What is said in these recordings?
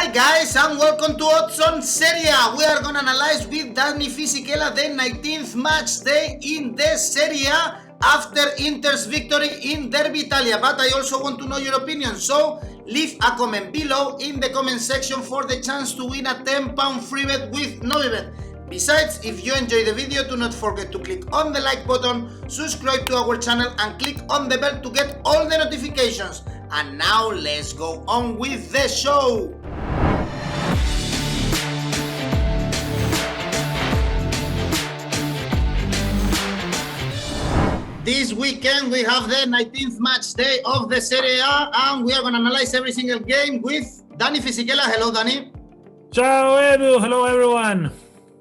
Hi guys and welcome to Odds on Serie A. We are going to analyze with Daniee Fisichella the 19th match day in the Serie A after Inter's victory in Derby Italia. But I also want to know your opinion, so leave a comment below in the comment section for the chance to win a £10 free bet with Novibet. Besides, if you enjoy the video, do not forget to click on the like button, subscribe to our channel and click on the bell to get all the notifications. And now let's go on with the show. This weekend we have the 19th match day of the Serie A and we are going to analyze every single game with Daniee Fisichella. Hello, Dani. Ciao Edu, hello everyone.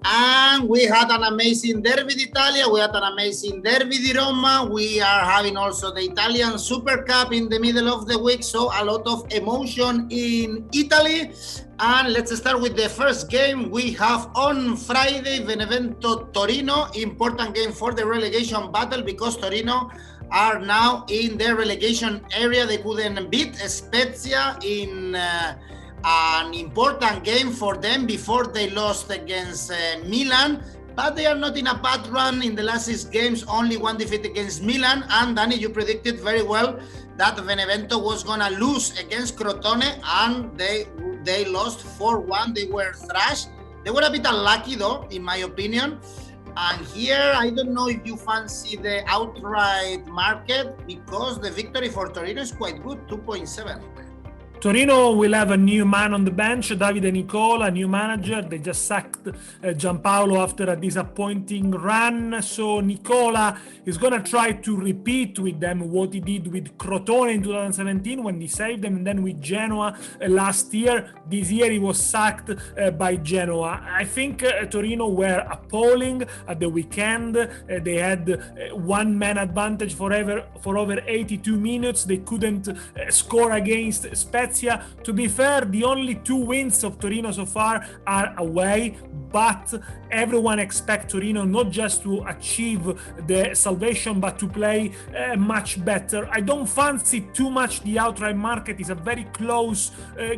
And we had an amazing Derby d'Italia, we had an amazing Derby di Roma, we are having also the Italian Super Cup in the middle of the week, so a lot of emotion in Italy. And let's start with the first game we have on Friday, Benevento Torino, important game for the relegation battle because Torino are now in the relegation area. They couldn't beat Spezia in an important game for them before they lost against Milan, but they are not in a bad run. In the last 6 games, only 1 defeat against Milan. And Dani, you predicted very well that Benevento was gonna lose against Crotone, and they lost 4-1. They were thrashed. They were a bit unlucky though, in my opinion. And here, I don't know if you fancy the outright market because the victory for Torino is quite good, 2.7. Torino will have a new man on the bench, Davide Nicola, new manager. They just sacked Giampaolo after a disappointing run. So Nicola is going to try to repeat with them what he did with Crotone in 2017 when he saved them, and then with Genoa last year. This year he was sacked by Genoa. I think Torino were appalling at the weekend. They had one-man advantage for over 82 minutes. They couldn't score against Spezia. To be fair, the only 2 wins of Torino so far are away, but everyone expects Torino not just to achieve the salvation, but to play much better. I don't fancy too much the outright market. It's a very close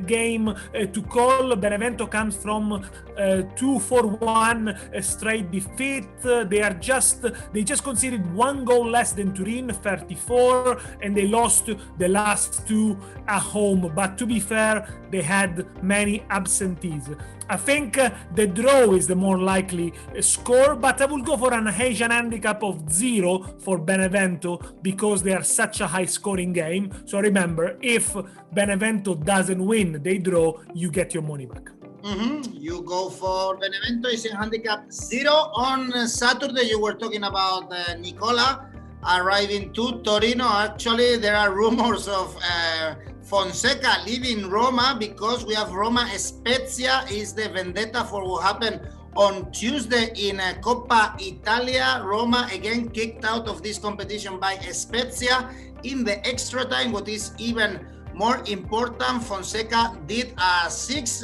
game to call. Benevento comes from 2-4-1 straight defeat. They just conceded 1 goal less than Turin, 34, and they lost the last 2 at home. But to be fair, they had many absentees. I think the draw is the more likely score, but I will go for an Asian handicap of 0 for Benevento because they are such a high-scoring game. So remember, if Benevento doesn't win, they draw, you get your money back. You go for Benevento, is a handicap 0. On Saturday, you were talking about Nicola arriving to Torino. Actually, there are rumors of Fonseca leaving Roma because we have Roma Spezia is the vendetta for what happened on Tuesday in Coppa Italia. Roma again kicked out of this competition by Spezia in the extra time. What is even more important, Fonseca did a 6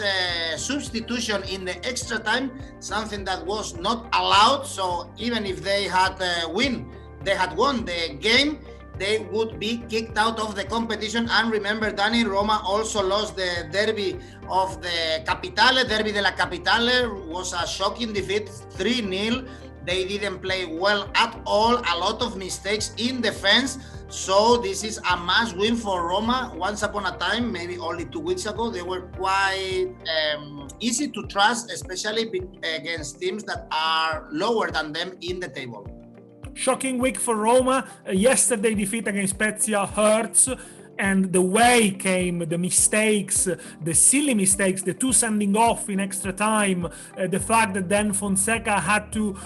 substitution in the extra time, something that was not allowed. So even if they had won the game, they would be kicked out of the competition. And remember, Dani, Roma also lost the Derby of the Capitale. Derby della Capitale was a shocking defeat, 3-0. They didn't play well at all, a lot of mistakes in defense. So this is a must win for Roma. Once upon a time, maybe only 2 weeks ago, they were quite easy to trust, especially against teams that are lower than them in the table. Shocking week for Roma. Yesterday defeat against Spezia hurts, and the way came the mistakes, the silly mistakes, the 2 sending off in extra time, the fact that then Fonseca had to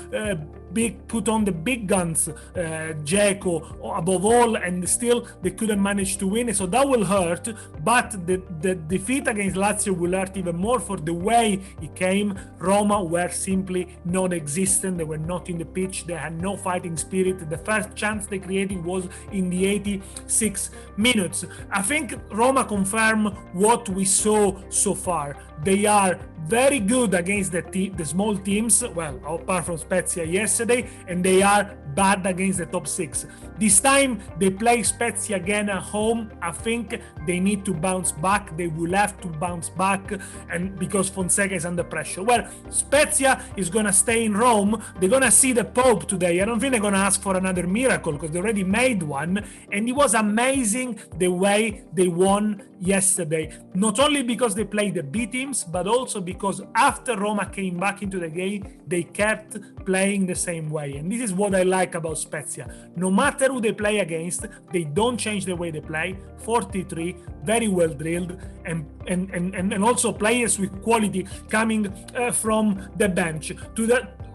put on the big guns, Dzeko above all, and still they couldn't manage to win. So that will hurt, but the defeat against Lazio will hurt even more for the way it came. Roma were simply non-existent. They were not in the pitch. They had no fighting spirit. The first chance they created was in the 86 minutes. I think Roma confirm what we saw so far. They are very good against the small teams, well, apart from Spezia yesterday. yesterday, and they are bad against the top 6. This time they play Spezia again at home. I think they need to bounce back. They will have to bounce back, and because Fonseca is under pressure. Well, Spezia is gonna stay in Rome. They're gonna see the Pope today. I don't think they're gonna ask for another miracle because they already made one, and it was amazing the way they won yesterday. Not only because they played the B teams, but also because after Roma came back into the game, they kept playing the same way. And this is what I like about Spezia. No matter who they play against, they don't change the way they play. 43, very well drilled, and also players with quality coming from the bench.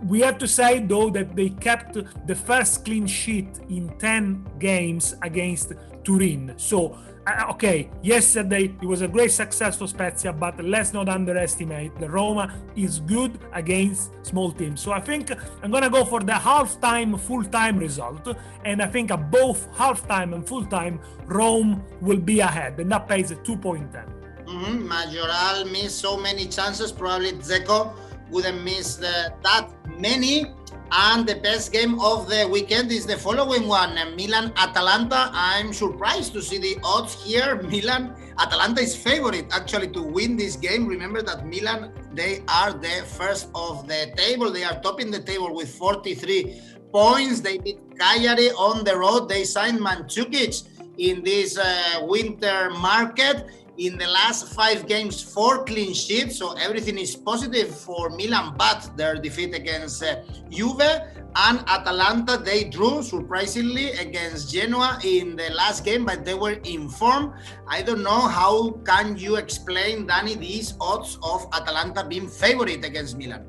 We have to say, though, that they kept the first clean sheet in 10 games against Turin. So, okay, yesterday it was a great success for Spezia, but let's not underestimate the Roma is good against small teams. So I think I'm going to go for the half-time, full-time result. And I think at both half-time and full-time, Rome will be ahead. And that pays a 2.10. Majoral missed so many chances. Probably Dzeko wouldn't miss that many. And the best game of the weekend is the following one, Milan-Atalanta. I'm surprised to see the odds here. Atalanta is favorite actually to win this game. Remember that Milan, they are the first of the table. They are topping the table with 43 points. They beat Cagliari on the road. They signed Mandzukic in this winter market. In the last 5 games, 4 clean sheets, so everything is positive for Milan, but their defeat against Juve and Atalanta, they drew surprisingly against Genoa in the last game, but they were in form. I don't know, how can you explain, Danny, these odds of Atalanta being favorite against Milan?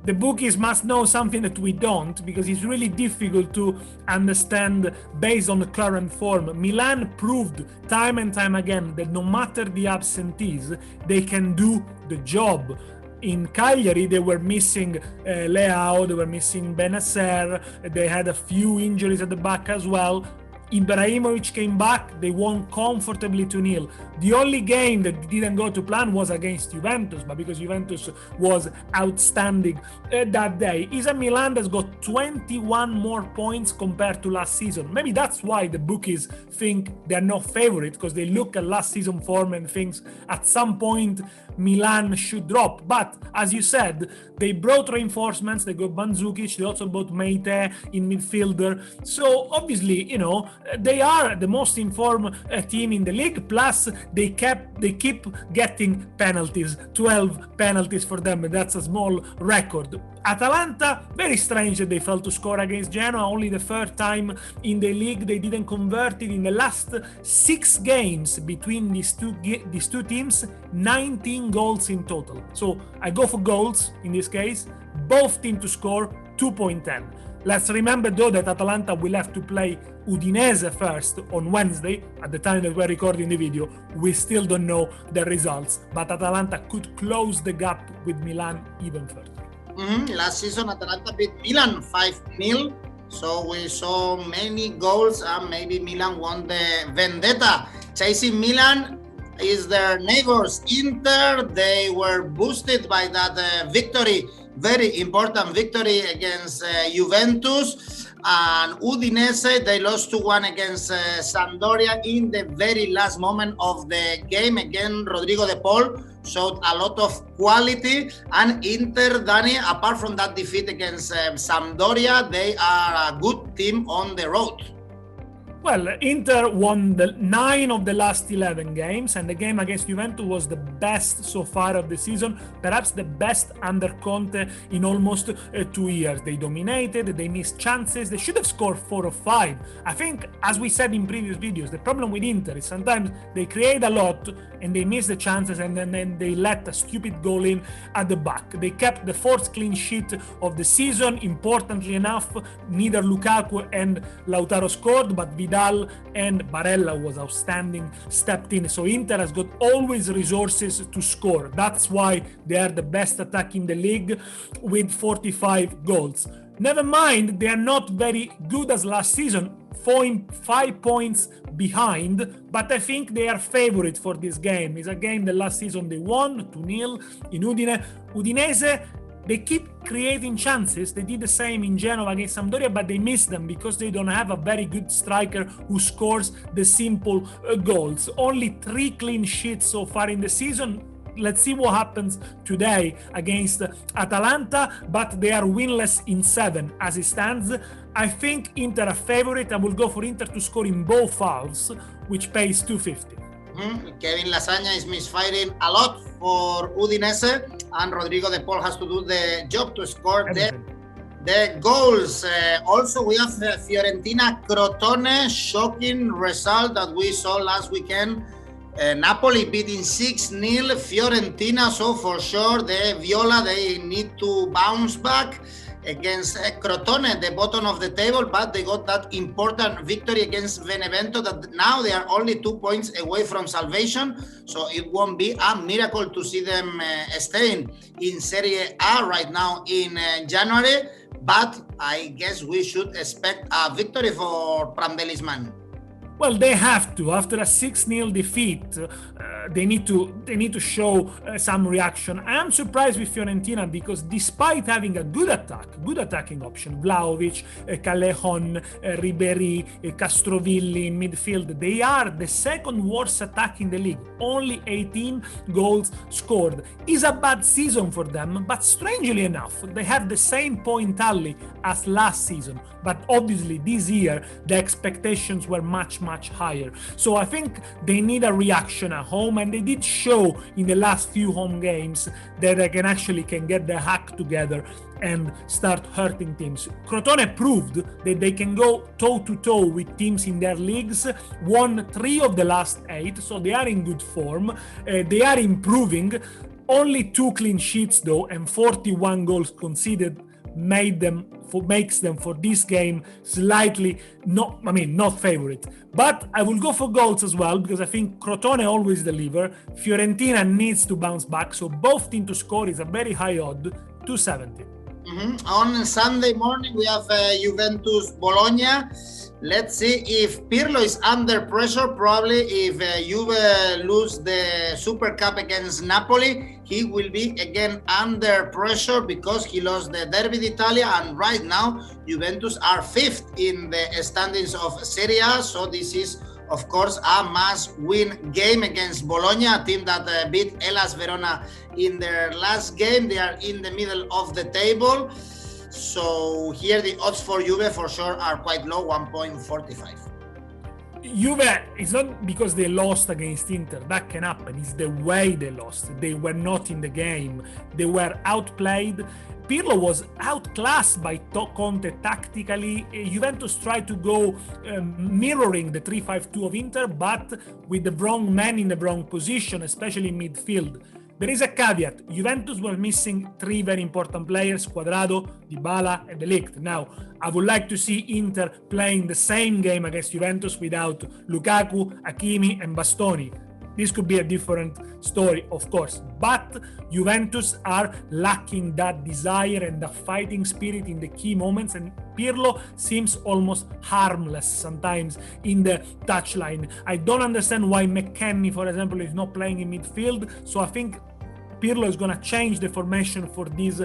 The bookies must know something that we don't, because it's really difficult to understand based on the current form. Milan proved time and time again that no matter the absentees, they can do the job. In Cagliari, they were missing Leao, they were missing Benacer, they had a few injuries at the back as well. Ibrahimovic came back, they won comfortably 2-0. The only game that didn't go to plan was against Juventus, but because Juventus was outstanding that day. Inter Milan has got 21 more points compared to last season. Maybe that's why the bookies think they're not favorite, because they look at last season form and think at some point Milan should drop. But as you said, they brought reinforcements. They got Mandzukic, they also bought Meite in midfielder. So obviously, you know, they are the most informed team in the league. Plus, they keep getting penalties, 12 penalties for them, and that's a small record. Atalanta, very strange that they failed to score against Genoa. Only the third time in the league they didn't convert it. In the last 6 games between these two teams, 19 goals in total. So I go for goals in this case. Both teams to score, 2.10. Let's remember though that Atalanta will have to play Udinese first on Wednesday. At the time that we're recording the video, we still don't know the results, but Atalanta could close the gap with Milan even further. Last season, Atalanta beat Milan 5-0, so we saw many goals, and maybe Milan won the vendetta. Chasing Milan is their neighbors Inter. They were boosted by that victory, very important victory against Juventus. And Udinese, they lost 2-1 against Sampdoria in the very last moment of the game. Again, Rodrigo De Paul showed a lot of quality. And Inter, Dani, apart from that defeat against Sampdoria, they are a good team on the road. Well, Inter won 9 of the last 11 games, and the game against Juventus was the best so far of the season, perhaps the best under Conte in almost 2 years. They dominated, they missed chances, they should have scored 4 or 5. I think, as we said in previous videos, the problem with Inter is sometimes they create a lot and they miss the chances, and then they let a stupid goal in at the back. They kept the 4th clean sheet of the season. Importantly enough, neither Lukaku and Lautaro scored, but Vidal and Barella was outstanding, stepped in. So Inter has got always resources to score. That's why they are the best attack in the league with 45 goals. Never mind, they are not very good as last season, 5 points behind, but I think they are favorite for this game. It's a game that last season they won 2-0 in Udinese. they keep creating chances. They did the same in Genoa against Sampdoria, but they missed them because they don't have a very good striker who scores the simple goals. Only 3 clean sheets so far in the season. Let's see what happens today against Atalanta, but they are winless in 7 as it stands. I think Inter are favorite. I will go for Inter to score in both halves, which pays 250. Kevin Lasagna is misfiring a lot for Udinese, and Rodrigo De Paul has to do the job to score the goals. Also, we have Fiorentina Crotone, shocking result that we saw last weekend. Napoli beating 6-0 Fiorentina, so for sure the Viola, they need to bounce back against Crotone at the bottom of the table, but they got that important victory against Benevento that now they are only 2 points away from salvation, so it won't be a miracle to see them staying in Serie A right now in January, but I guess we should expect a victory for Prandelli's man. Well, they have to. After a 6-0 defeat, they need to show some reaction. I am surprised with Fiorentina because despite having a good attacking option, Vlahovic, Callejon, Ribéry, Castrovilli in midfield, they are the second worst attack in the league. Only 18 goals scored. It's a bad season for them, but strangely enough, they have the same point tally as last season. But obviously this year, the expectations were much higher. So I think they need a reaction at home, and they did show in the last few home games that they can get their act together and start hurting teams. Crotone proved that they can go toe-to-toe with teams in their leagues, won 3 of the last 8, so they are in good form. They are improving. Only 2 clean sheets though, and 41 goals conceded makes them for this game slightly not favorite. But I will go for goals as well because I think Crotone always deliver. Fiorentina needs to bounce back, so both teams to score is a very high odd, 270. On Sunday morning we have Juventus Bologna. Let's see if Pirlo is under pressure. Probably if Juve lose the Super Cup against Napoli, he will be again under pressure because he lost the Derby d'Italia, and right now Juventus are 5th in the standings of Serie A. So this is, of course, a must-win game against Bologna, a team that beat Hellas Verona in their last game. They are in the middle of the table. So here the odds for Juve for sure are quite low, 1.45. Juve, it's not because they lost against Inter, that can happen, it's the way they lost. They were not in the game, they were outplayed. Pirlo was outclassed by Conte tactically. Juventus tried to go mirroring the 3-5-2 of Inter, but with the wrong man in the wrong position, especially in midfield. There is a caveat. Juventus were missing 3 very important players, Cuadrado, Dybala, and De Ligt. Now, I would like to see Inter playing the same game against Juventus without Lukaku, Hakimi, and Bastoni. This could be a different story, of course. But Juventus are lacking that desire and the fighting spirit in the key moments, and Pirlo seems almost harmless sometimes in the touchline. I don't understand why McKennie, for example, is not playing in midfield, so I think Pirlo is going to change the formation for this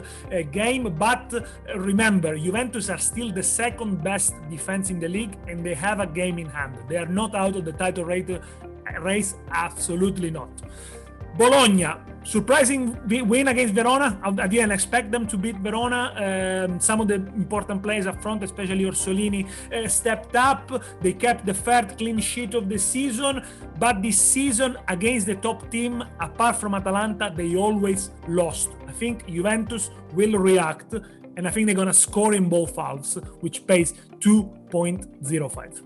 game, but remember, Juventus are still the second best defense in the league and they have a game in hand. They are not out of the title race, absolutely not. Bologna, surprising win against Verona. I didn't expect them to beat Verona. Some of the important players up front, especially Orsolini, stepped up. They kept the 3rd clean sheet of the season, but this season against the top team, apart from Atalanta, they always lost. I think Juventus will react, and I think they're going to score in both halves, which pays 2.05.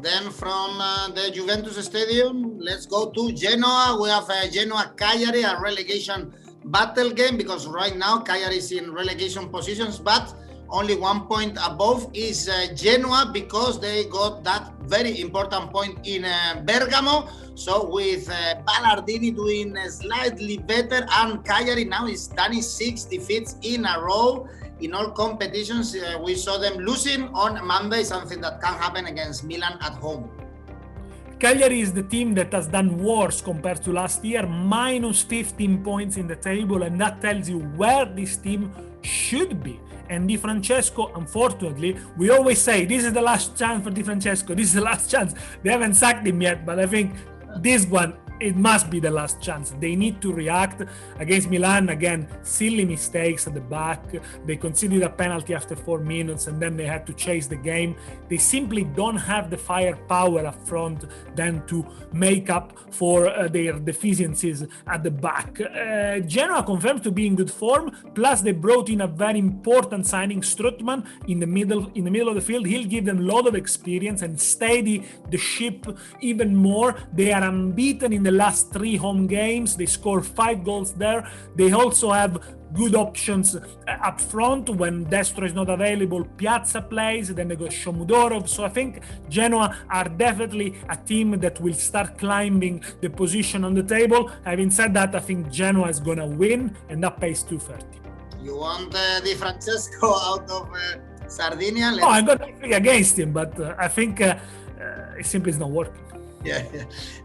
Then from the Juventus Stadium, let's go to Genoa. We have Genoa Cagliari, a relegation battle game, because right now Cagliari is in relegation positions, but only 1 point above is Genoa because they got that very important point in Bergamo. So with Ballardini doing slightly better, and Cagliari now is done 6 defeats in a row. In all competitions, we saw them losing on Monday, something that can happen against Milan at home. Cagliari is the team that has done worse compared to last year, minus 15 points in the table, and that tells you where this team should be. And Di Francesco, unfortunately, we always say this is the last chance for Di Francesco, this is the last chance. They haven't sacked him yet, but I think this one, it must be the last chance. They need to react. Against Milan, again, silly mistakes at the back. They conceded a penalty after 4 minutes and then they had to chase the game. They simply don't have the firepower up front then to make up for their deficiencies at the back. Genoa confirmed to be in good form, plus they brought in a very important signing, Strootman, in the middle of the field. He'll give them a lot of experience and steady the ship even more. They are unbeaten in the last 3 home games. They score 5 goals there. They also have good options up front. When Destro is not available, Piazza plays, then they go Shomudorov. So I think Genoa are definitely a team that will start climbing the position on the table. Having said that, I think Genoa is going to win, and that pays 230. You want Di Francesco out of Sardinia? I'm going to play against him, but I think it simply is not working. Yeah.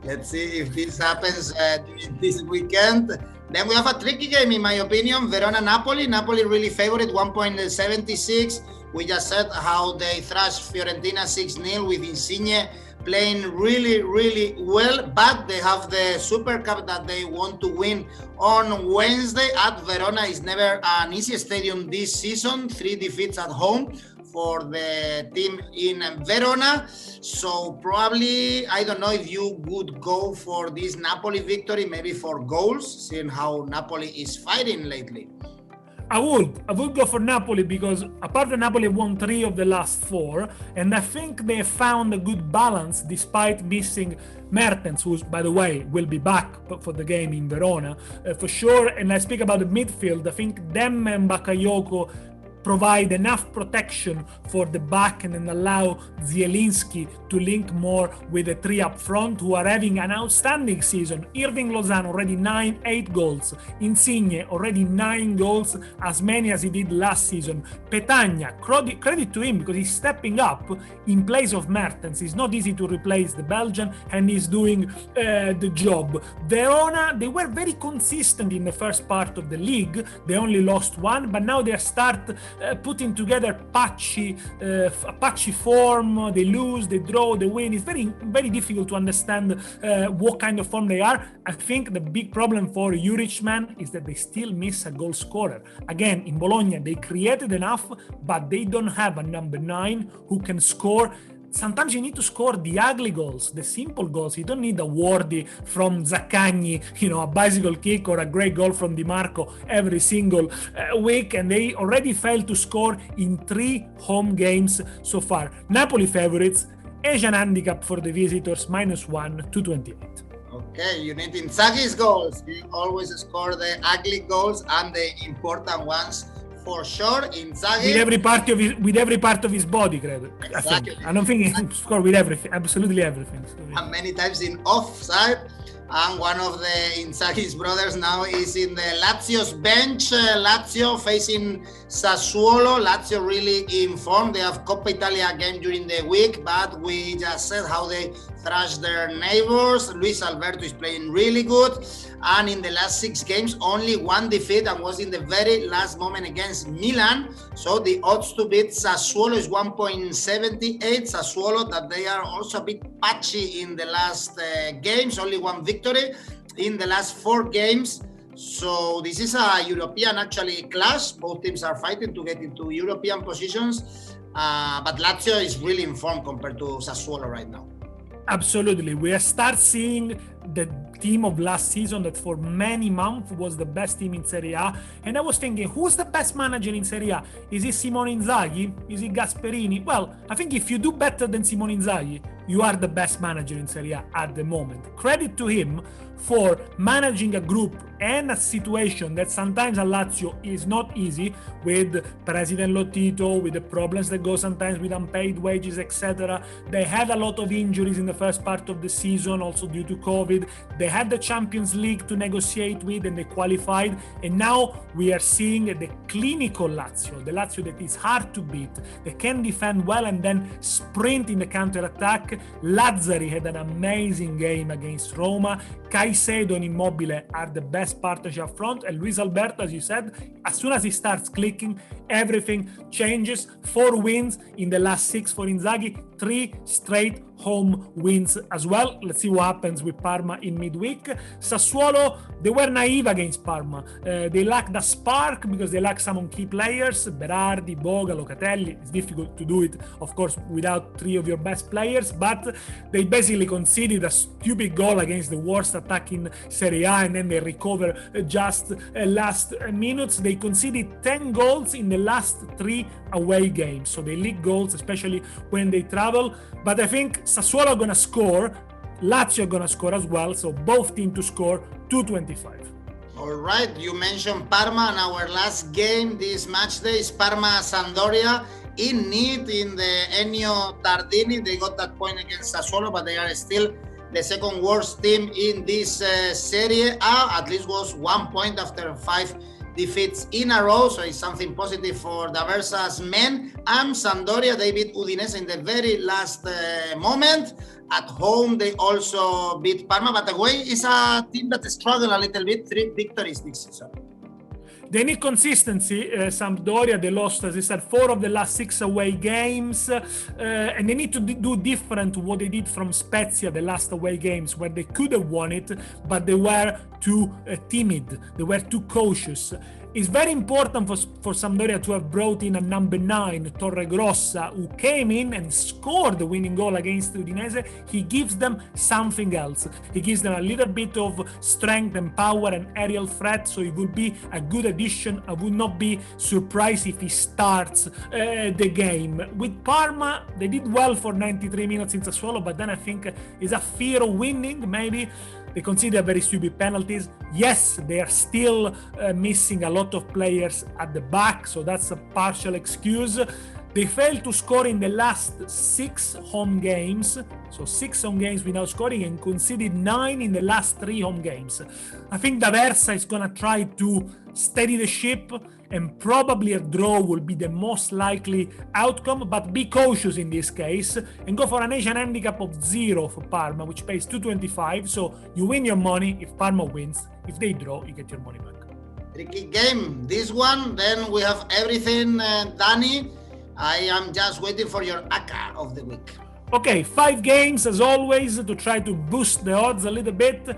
Let's see if this happens during this weekend. Then we have a tricky game, in my opinion. Verona-Napoli. Napoli really favored 1.76. We just said how they thrashed Fiorentina 6-0 with Insigne playing really, really well. But they have the Super Cup that they want to win on Wednesday at Verona. It's never an easy stadium this season. 3 defeats at home for the team in Verona. So probably, I don't know if you would go for this Napoli victory, maybe for goals, seeing how Napoli is fighting lately. I would go for Napoli because apart from Napoli won 3 of the last 4, and I think they found a good balance despite missing Mertens, who, by the way, will be back for the game in Verona for sure. And I speak about the midfield. I think Dem and Bakayoko provide enough protection for the back and then allow Zielinski to link more with the 3 up front, who are having an outstanding season. Irving Lozano already 8 goals. Insigne already 9 goals, as many as he did last season. Petagna, credit to him because he's stepping up in place of Mertens. It's not easy to replace the Belgian, and he's doing the job. Verona, they were very consistent in the first part of the league. They only lost 1, but now they start putting together patchy form. They lose, they draw, they win. It's very, very difficult to understand what kind of form they are. I think the big problem for Juric is that they still miss a goal scorer. Again, in Bologna, they created enough, but they don't have a number 9 who can score. Sometimes you need to score the ugly goals, the simple goals. You don't need a Wardy from Zaccagni, a bicycle kick or a great goal from Di Marco every single week. And they already failed to score in 3 home games so far. Napoli favorites, Asian handicap for the visitors, -1, 228. Okay, you need Inzaghi's goals. He always score the ugly goals and the important ones. For sure, Inzaghi with every part of his body, credo. Exactly. I don't think he scored with everything, absolutely everything. And many times in offside. And one of the Inzaghi's brothers now is in the Lazio's bench. Lazio facing Sassuolo. Lazio really in form. They have Coppa Italia game during the week, but we just said how they thrashed their neighbors. Luis Alberto is playing really good. And in the last 6 games, only 1 defeat, and was in the very last moment against Milan. So the odds to beat Sassuolo is 1.78. Sassuolo, that they are also a bit patchy in the last games, only 1 victory in the last 4 games. So this is a European actually clash. Both teams are fighting to get into European positions. But Lazio is really in form compared to Sassuolo right now. Absolutely. We start seeing the team of last season that for many months was the best team in Serie A. And I was thinking, who's the best manager in Serie A? Is it Simone Inzaghi? Is it Gasperini? Well, I think if you do better than Simone Inzaghi, you are the best manager in Serie A at the moment. Credit to him for managing a group and a situation that sometimes at Lazio is not easy, with President Lotito, with the problems that go sometimes with unpaid wages, etc. They had a lot of injuries in the first part of the season, also due to COVID. They had the Champions League to negotiate with and they qualified. And now we are seeing the clinical Lazio, the Lazio that is hard to beat, they can defend well and then sprint in the counter-attack. Lazzari had an amazing game against Roma. Caicedo and Immobile are the best partnership up front, and Luis Alberto, as you said, as soon as he starts clicking, everything changes. 4 wins in the last 6 for Inzaghi, 3 straight home wins as well. Let's see what happens with Parma in midweek. Sassuolo, they were naive against Parma. They lacked a spark because they lack some key players, Berardi, Boga, Locatelli. It's difficult to do it, of course, without 3 of your best players, but they basically conceded a stupid goal against the worst attack in Serie A, and then they recover just last minutes. They conceded 10 goals in the last 3 away games, so they leak goals, especially when they travel. But I think Sassuolo are gonna score, Lazio are gonna score as well, so both teams to score 225. All right, you mentioned Parma, and our last game this match day is Parma-Sampdoria in need in the Ennio Tardini. They got that point against Sassuolo, but they are still the second worst team in this Serie A. At least was 1 point after 5 defeats in a row, so it's something positive for the Versa's men. And Sampdoria, they beat Udinese in the very last moment. At home, they also beat Parma, but away is a team that struggled a little bit. 3 victories this season. They need consistency. Sampdoria, they lost, as I said, 4 of the last 6 away games, and they need to do different to what they did from Spezia, the last away games, where they could have won it, but they were too timid, they were too cautious. It's very important for Sampdoria to have brought in a number 9, Torregrossa, who came in and scored the winning goal against Udinese. He gives them something else. He gives them a little bit of strength and power and aerial threat, so it would be a good addition. I would not be surprised if he starts the game. With Parma, they did well for 93 minutes in Sassuolo, but then I think it's a fear of winning, maybe. They consider very stupid penalties. Yes, they are still missing a lot of players at the back, so that's a partial excuse. They failed to score in the last 6 home games, so 6 home games without scoring, and conceded 9 in the last 3 home games. I think D'Aversa is gonna try to steady the ship, and probably a draw will be the most likely outcome, but be cautious in this case and go for an Asian handicap of 0 for Parma, which pays 225, so you win your money if Parma wins. If they draw, you get your money back. Tricky game, this one. Then we have everything, Danny. I am just waiting for your ACCA of the week. Okay, 5 games as always to try to boost the odds a little bit.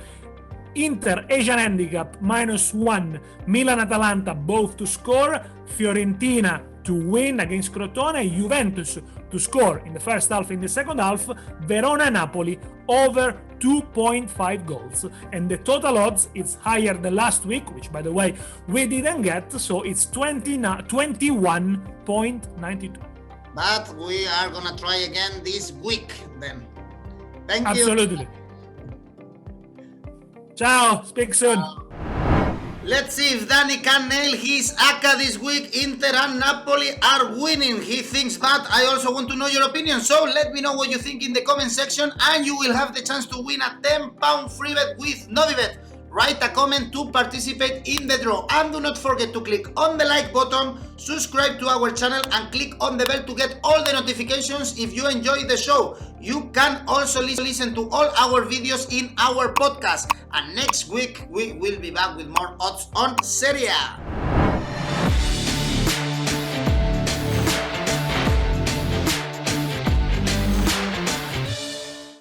Inter Asian handicap -1, Milan Atalanta both to score, Fiorentina to win against Crotone, Juventus to score in the first half, in the second half, Verona Napoli over 2.5 goals, and the total odds is higher than last week, which by the way we didn't get, so it's 21.92. But we are gonna try again this week then. Thank you. Absolutely. Ciao, speak soon. Let's see if Danny can nail his ACCA this week. Inter and Napoli are winning. He thinks that. I also want to know your opinion, so let me know what you think in the comment section, and you will have the chance to win a £10 free bet with Novibet. Write a comment to participate in the draw, and do not forget to click on the like button, subscribe to our channel, and click on the bell to get all the notifications if you enjoy the show. You can also listen to all our videos in our podcast, and next week we will be back with more odds on Serie A.